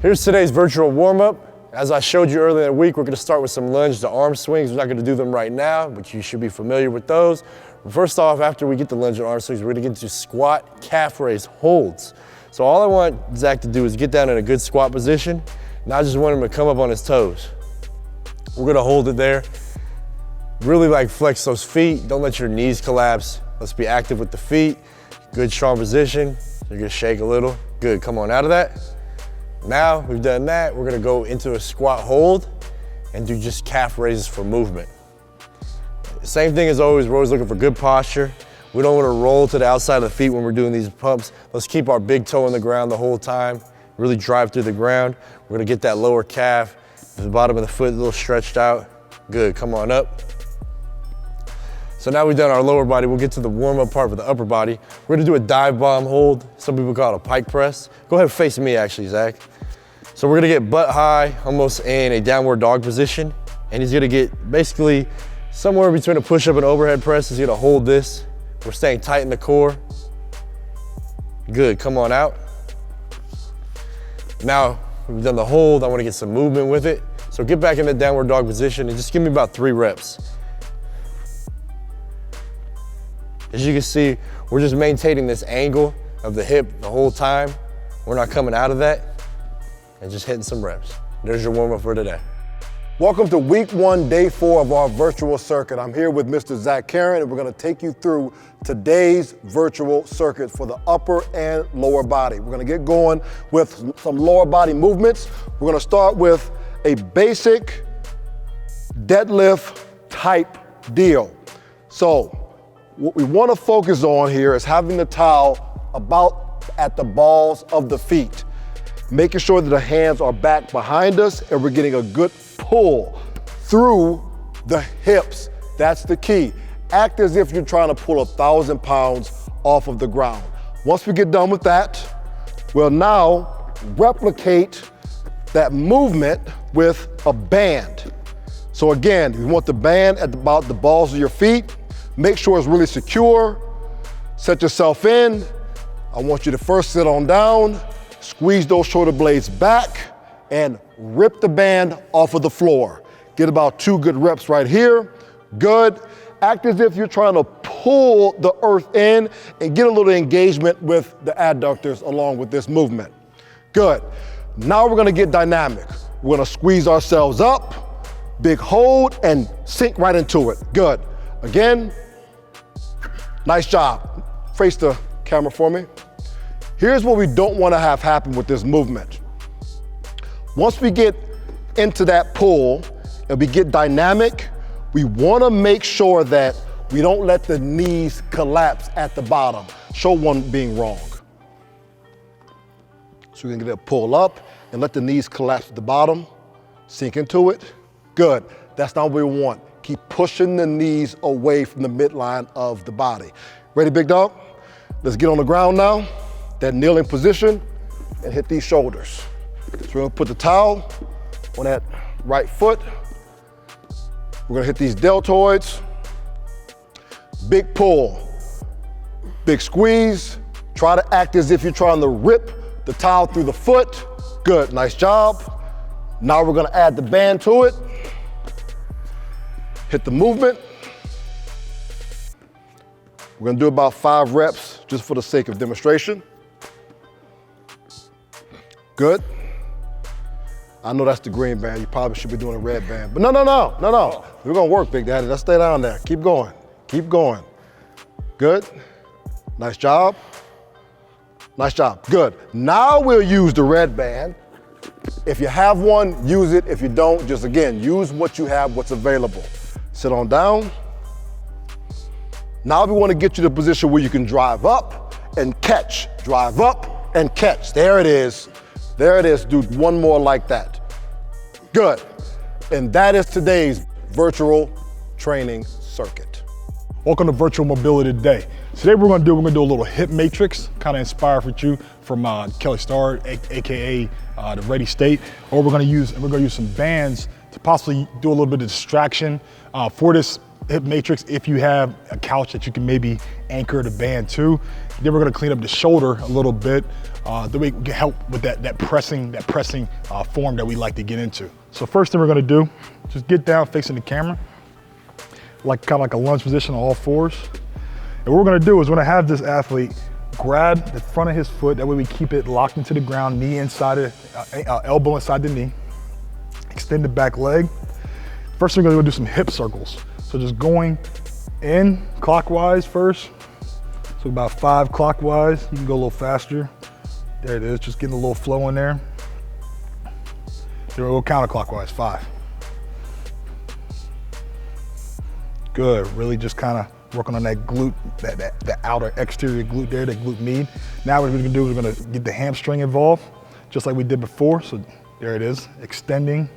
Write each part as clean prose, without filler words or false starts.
Here's today's virtual warm-up. As I showed you earlier in the week, we're gonna start with some lunge to arm swings. We're not gonna do them right now, but you should be familiar with those. First off, after we get the lunge and arm swings, we're gonna get into squat, calf raise, holds. So all I want Zach to do is get down in a good squat position. Now I just want him to come up on his toes. We're gonna hold it there. Really flex those feet. Don't let your knees collapse. Let's be active with the feet. Good, strong position. You're gonna shake a little. Good, come on out of that. Now we've done that, we're gonna go into a squat hold and do just calf raises for movement. Same thing as always, we're always looking for good posture. We don't wanna roll to the outside of the feet when we're doing these pumps. Let's keep our big toe on the ground the whole time. Really drive through the ground. We're gonna get that lower calf, the bottom of the foot a little stretched out. Good, come on up. So now we've done our lower body, we'll get to the warm-up part for the upper body. We're gonna do a dive bomb hold. Some people call it a pike press. Go ahead and face me actually, Zach. So we're gonna get butt high, almost in a downward dog position. And he's gonna get basically somewhere between a push-up and overhead press. He's gonna hold this. We're staying tight in the core. Good, come on out. Now we've done the hold, I wanna get some movement with it. So get back in the downward dog position and just give me about 3 reps. As you can see, we're just maintaining this angle of the hip the whole time. We're not coming out of that and just hitting some reps. There's your warm-up for today. Welcome to week 1, day 4 of our virtual circuit. I'm here with Mr. Zach Karen, and we're gonna take you through today's virtual circuit for the upper and lower body. We're gonna get going with some lower body movements. We're gonna start with a basic deadlift type deal. So, what we want to focus on here is having the towel about at the balls of the feet, making sure that the hands are back behind us and we're getting a good pull through the hips. That's the key. Act as if you're trying to pull 1,000 pounds off of the ground. Once we get done with that, we'll now replicate that movement with a band. So again, you want the band at about the balls of your feet. Make sure it's really secure. Set yourself in. I want you to first sit on down, squeeze those shoulder blades back, and rip the band off of the floor. Get about 2 good reps right here. Good. Act as if you're trying to pull the earth in and get a little engagement with the adductors along with this movement. Good. Now we're gonna get dynamic. We're gonna squeeze ourselves up, big hold, and sink right into it. Good. Again. Nice job. Face the camera for me. Here's what we don't want to have happen with this movement. Once we get into that pull and we get dynamic, we want to make sure that we don't let the knees collapse at the bottom. Show one being wrong. So we can get a pull up and let the knees collapse at the bottom, sink into it. Good. That's not what we want. Keep pushing the knees away from the midline of the body. Ready, big dog? Let's get on the ground now, that kneeling position, and hit these shoulders. So we're gonna put the towel on that right foot. We're gonna hit these deltoids. Big pull, big squeeze. Try to act as if you're trying to rip the towel through the foot. Good, nice job. Now we're gonna add the band to it. Hit the movement. We're gonna do about 5 reps just for the sake of demonstration. Good. I know that's the green band. You probably should be doing a red band. But no. We're gonna work, Big Daddy. Let's stay down there. Keep going. Keep going. Good. Nice job. Nice job. Good. Now we'll use the red band. If you have one, use it. If you don't, just again, use what you have, what's available. Sit on down. Now we want to get you to the position where you can drive up and catch. Drive up and catch. There it is. There it is. Do one more like that. Good. And that is today's virtual training circuit. Welcome to Virtual Mobility Today. Today we're gonna do a little hip matrix, kind of inspired with you from Kelly Starr, AKA the Ready State. Or we're gonna use some bands to possibly do a little bit of distraction for this hip matrix if you have a couch that you can maybe anchor the band to. Then we're gonna clean up the shoulder a little bit. That we can help with that pressing form that we like to get into. So first thing we're gonna do, just get down facing the camera, kind of like a lunge position on all fours. And what we're gonna do is we're gonna have this athlete grab the front of his foot, that way we keep it locked into the ground, knee inside of, elbow inside the knee, extend the back leg. First thing we're gonna do some hip circles. So just going in clockwise first. So about 5 clockwise, you can go a little faster. There it is, just getting a little flow in there. Then we'll go counterclockwise, 5. Good, really just kind of working on that glute, that outer exterior glute there, that glute med. Now what we're gonna do is we're gonna get the hamstring involved, just like we did before. So there it is, extending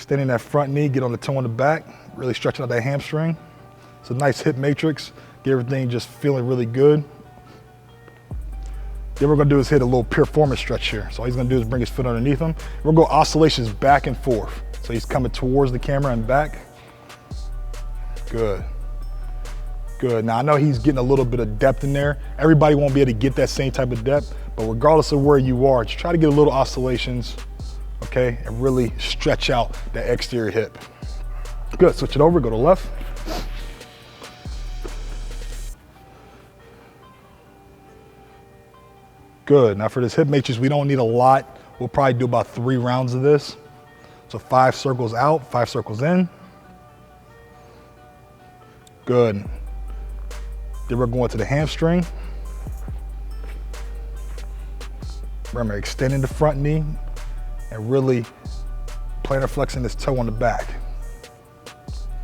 that front knee, get on the toe in the back, really stretching out that hamstring. It's a nice hip matrix, get everything just feeling really good. Then what we're gonna do is hit a little piriformis stretch here. So all he's gonna do is bring his foot underneath him. We're gonna go oscillations back and forth. So he's coming towards the camera and back. Good. Good. Now I know he's getting a little bit of depth in there. Everybody won't be able to get that same type of depth, but regardless of where you are, just try to get a little oscillations, okay? And really stretch out that exterior hip. Good, switch it over, go to left. Good, now for this hip matrix, we don't need a lot. We'll probably do about 3 rounds of this. So 5 circles out, 5 circles in. Good. Then we're going to the hamstring. Remember, extending the front knee and really plantar flexing this toe on the back.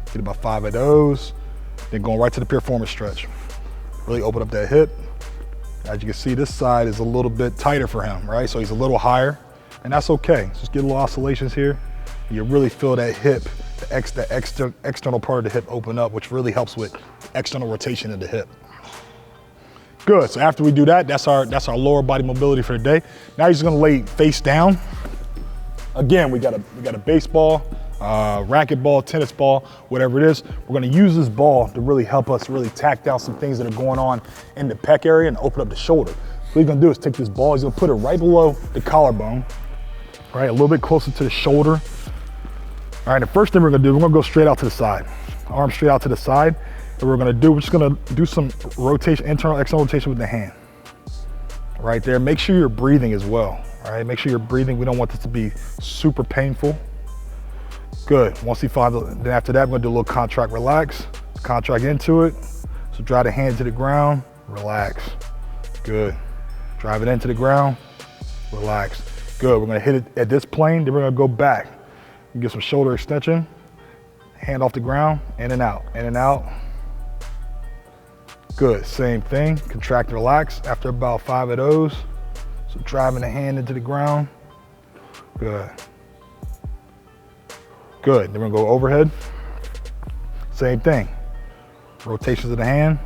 Get about 5 of those. Then going right to the piriformis stretch. Really open up that hip. As you can see, this side is a little bit tighter for him, right? So he's a little higher, and that's okay. Just get a little oscillations here. You really feel that hip, the external part of the hip open up, which really helps with external rotation of the hip. Good, so after we do that, that's our lower body mobility for the day. Now you're just gonna lay face down. Again, we got a baseball, racquetball, tennis ball, whatever it is. We're gonna use this ball to really help us really tack down some things that are going on in the pec area and open up the shoulder. What he's gonna do is take this ball, he's gonna put it right below the collarbone, right, a little bit closer to the shoulder. All right, the first thing we're gonna do, we're gonna go straight out to the side. Arm straight out to the side. And we're just gonna do some rotation, internal, external rotation with the hand. Right there, make sure you're breathing as well. All right, make sure you're breathing. We don't want this to be super painful. Good, once he finds it, then after that, we're gonna do a little contract, relax. Contract into it. So drive the hand to the ground, relax. Good, drive it into the ground, relax. Good, we're gonna hit it at this plane, then we're gonna go back. Get some shoulder extension, hand off the ground, in and out, in and out. Good, same thing, contract, relax. After about 5 of those, so driving the hand into the ground. Good. Good, then we're gonna go overhead. Same thing, rotations of the hand,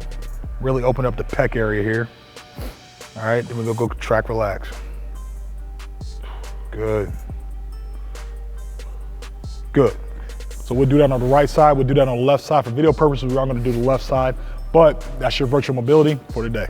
really open up the pec area here. All right, then we're gonna go contract, relax. Good. Good. So we'll do that on the right side, we'll do that on the left side. For video purposes, we are gonna do the left side, but that's your virtual mobility for today.